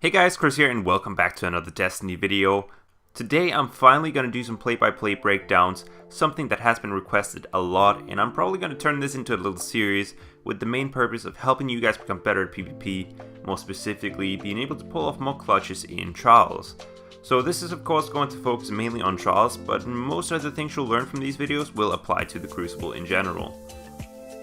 Hey guys, Chris here and welcome back to another Destiny video. Today I'm finally going to do some play-by-play breakdowns, something that has been requested a lot, and I'm probably going to turn this into a little series with the main purpose of helping you guys become better at PvP, more specifically being able to pull off more clutches in Trials. So this is of course going to focus mainly on Trials, but most of the things you'll learn from these videos will apply to the Crucible in general.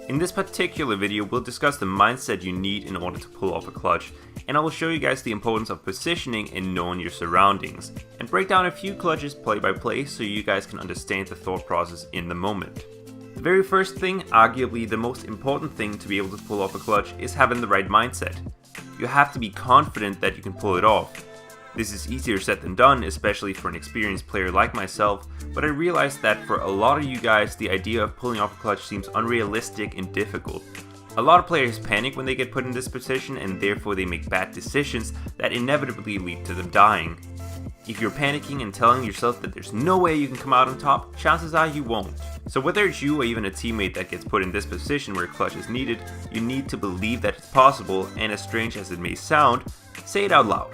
In this particular video, we'll discuss the mindset you need in order to pull off a clutch, and I will show you guys the importance of positioning and knowing your surroundings, and break down a few clutches play by play so you guys can understand the thought process in the moment. The very first thing, arguably the most important thing to be able to pull off a clutch, is having the right mindset. You have to be confident that you can pull it off. This is easier said than done, especially for an experienced player like myself, but I realized that for a lot of you guys, the idea of pulling off a clutch seems unrealistic and difficult. A lot of players panic when they get put in this position, and therefore they make bad decisions that inevitably lead to them dying. If you're panicking and telling yourself that there's no way you can come out on top, chances are you won't. So whether it's you or even a teammate that gets put in this position where a clutch is needed, you need to believe that it's possible, and as strange as it may sound, say it out loud.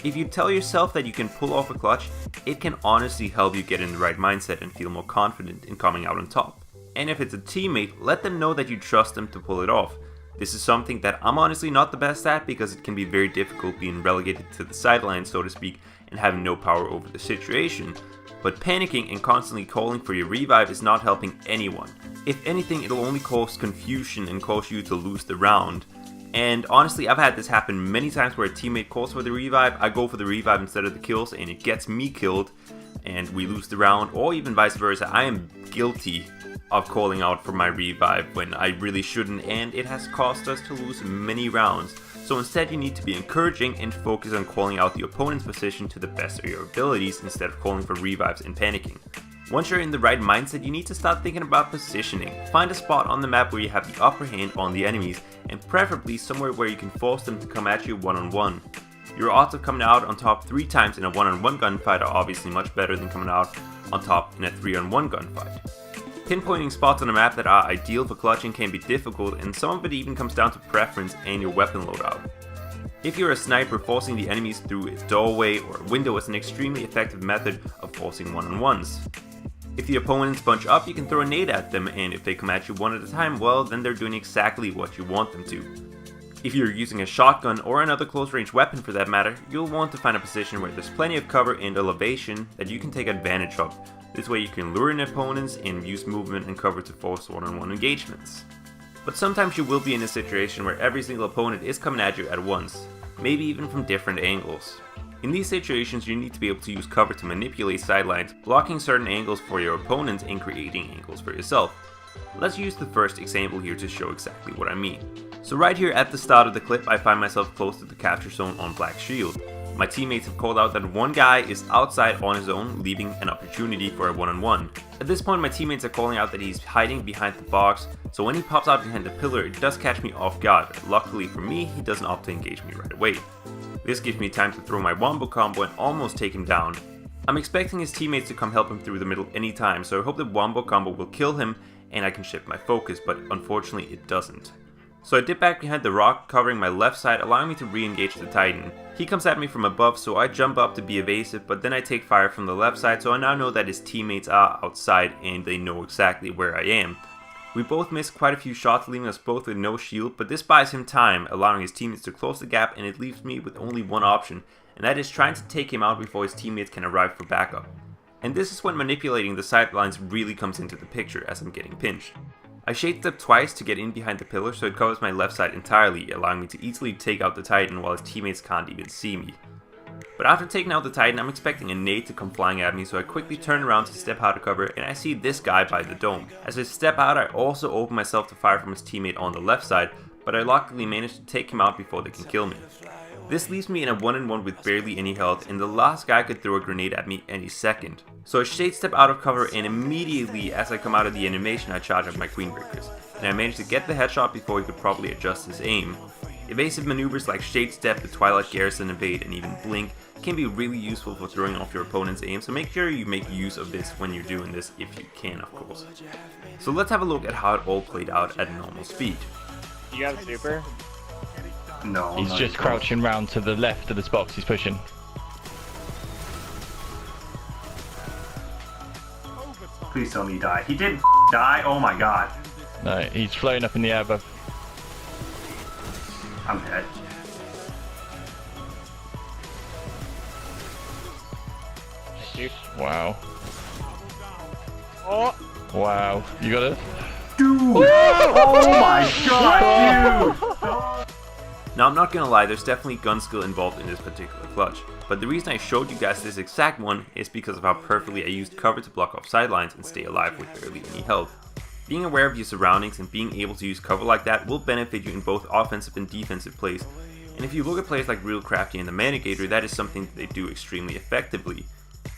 If you tell yourself that you can pull off a clutch, it can honestly help you get in the right mindset and feel more confident in coming out on top. And if it's a teammate, let them know that you trust them to pull it off. This is something that I'm honestly not the best at because it can be very difficult being relegated to the sidelines, so to speak, and having no power over the situation. But panicking and constantly calling for your revive is not helping anyone. If anything, it'll only cause confusion and cause you to lose the round. And honestly, I've had this happen many times where a teammate calls for the revive, I go for the revive instead of the kills, and it gets me killed, and we lose the round, or even vice versa. I am guilty of calling out for my revive when I really shouldn't, and it has cost us to lose many rounds. So instead you need to be encouraging and focus on calling out the opponent's position to the best of your abilities instead of calling for revives and panicking. Once you're in the right mindset, you need to start thinking about positioning. Find a spot on the map where you have the upper hand on the enemies, and preferably somewhere where you can force them to come at you one-on-one. Your odds of coming out on top 3 times in a one-on-one gunfight are obviously much better than coming out on top in a 3-on-1 gunfight. Pinpointing spots on the map that are ideal for clutching can be difficult, and some of it even comes down to preference and your weapon loadout. If you're a sniper, forcing the enemies through a doorway or a window is an extremely effective method of forcing one-on-ones. If the opponents bunch up, you can throw a nade at them, and if they come at you one at a time, well, then they're doing exactly what you want them to. If you're using a shotgun or another close-range weapon for that matter, you'll want to find a position where there's plenty of cover and elevation that you can take advantage of. This way you can lure in opponents and use movement and cover to force one-on-one engagements. But sometimes you will be in a situation where every single opponent is coming at you at once, maybe even from different angles. In these situations, you need to be able to use cover to manipulate sightlines, blocking certain angles for your opponents and creating angles for yourself. Let's use the first example here to show exactly what I mean. So right here at the start of the clip, I find myself close to the capture zone on Black Shield. My teammates have called out that one guy is outside on his own, leaving an opportunity for a one-on-one. At this point, my teammates are calling out that he's hiding behind the box, so when he pops out behind the pillar, it does catch me off guard. Luckily for me, he doesn't opt to engage me right away. This gives me time to throw my wombo combo and almost take him down. I'm expecting his teammates to come help him through the middle anytime, so I hope the wombo combo will kill him and I can shift my focus, but unfortunately it doesn't. So I dip back behind the rock, covering my left side, allowing me to re-engage the Titan. He comes at me from above, so I jump up to be evasive, but then I take fire from the left side, so I now know that his teammates are outside and they know exactly where I am. We both miss quite a few shots, leaving us both with no shield, but this buys him time, allowing his teammates to close the gap, and it leaves me with only one option, and that is trying to take him out before his teammates can arrive for backup. And this is when manipulating the sightlines really comes into the picture as I'm getting pinched. I shade step twice to get in behind the pillar so it covers my left side entirely, allowing me to easily take out the Titan while his teammates can't even see me. But after taking out the Titan, I'm expecting a nade to come flying at me, so I quickly turn around to step out of cover, and I see this guy by the dome. As I step out, I also open myself to fire from his teammate on the left side, but I luckily manage to take him out before they can kill me. This leaves me in a 1-on-1 with barely any health, and the last guy could throw a grenade at me any second. So I shade step out of cover, and immediately as I come out of the animation, I charge up my Queen Breakers, and I manage to get the headshot before he could probably adjust his aim. Evasive maneuvers like shade step, the Twilight Garrison evade, and even blink can be really useful for throwing off your opponent's aim, so make sure you make use of this when you're doing this, if you can of course. So let's have a look at how it all played out at normal speed. You got a super? No, He's just crouching round to the left of this box. He's pushing. Please tell me he died. He didn't die? Oh my god. No, he's floating up in the air above. I'm dead. Wow. Oh. Wow. You got it? Dude! Oh my god, dude! Now I'm not gonna lie, there's definitely gun skill involved in this particular clutch, but the reason I showed you guys this exact one is because of how perfectly I used cover to block off sidelines and stay alive with barely any health. Being aware of your surroundings and being able to use cover like that will benefit you in both offensive and defensive plays, and if you look at players like Real Crafty and the Manigator, that is something that they do extremely effectively.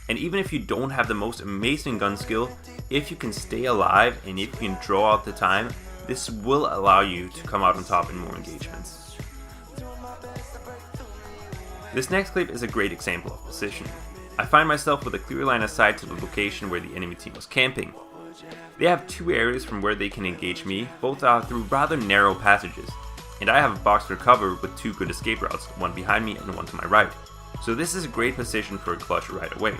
And even if you don't have the most amazing gun skill, if you can stay alive and if you can draw out the time, this will allow you to come out on top in more engagements. This next clip is a great example of positioning. I find myself with a clear line of sight to the location where the enemy team was camping. They have two areas from where they can engage me, both are through rather narrow passages, and I have a box for cover with two good escape routes, one behind me and one to my right. So this is a great position for a clutch right away.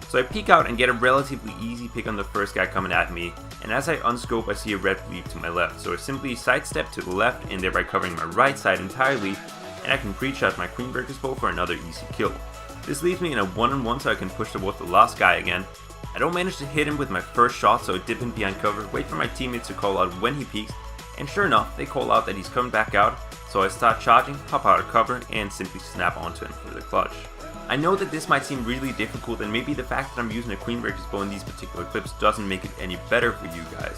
So I peek out and get a relatively easy pick on the first guy coming at me, and as I unscope I see a red bleep to my left, so I simply sidestep to the left and thereby covering my right side entirely, and I can pre-shot my Queenbreaker's bow for another easy kill. This leaves me in a 1-on-1 so I can push towards the last guy again. I don't manage to hit him with my first shot, so I dip in behind cover, wait for my teammates to call out when he peeks, and sure enough, they call out that he's coming back out, so I start charging, hop out of cover, and simply snap onto him for the clutch. I know that this might seem really difficult, and maybe the fact that I'm using a Queenbreaker's bow in these particular clips doesn't make it any better for you guys.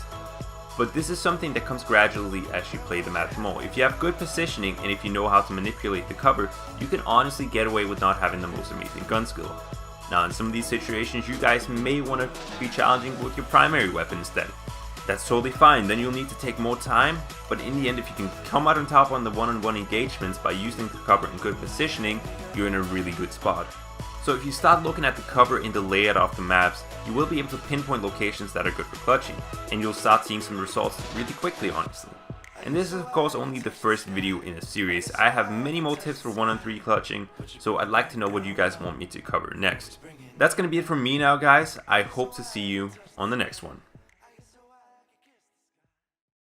But this is something that comes gradually as you play the map more. If you have good positioning and if you know how to manipulate the cover, you can honestly get away with not having the most amazing gun skill. Now in some of these situations you guys may want to be challenging with your primary weapon instead. That's totally fine, then you'll need to take more time, but in the end if you can come out on top on the one-on-one engagements by using the cover and good positioning, you're in a really good spot. So if you start looking at the cover in the layout of the maps, you will be able to pinpoint locations that are good for clutching, and you'll start seeing some results really quickly honestly. And this is of course only the first video in a series. I have many more tips for 1-on-3 clutching, so I'd like to know what you guys want me to cover next. That's gonna be it from me now guys, I hope to see you on the next one.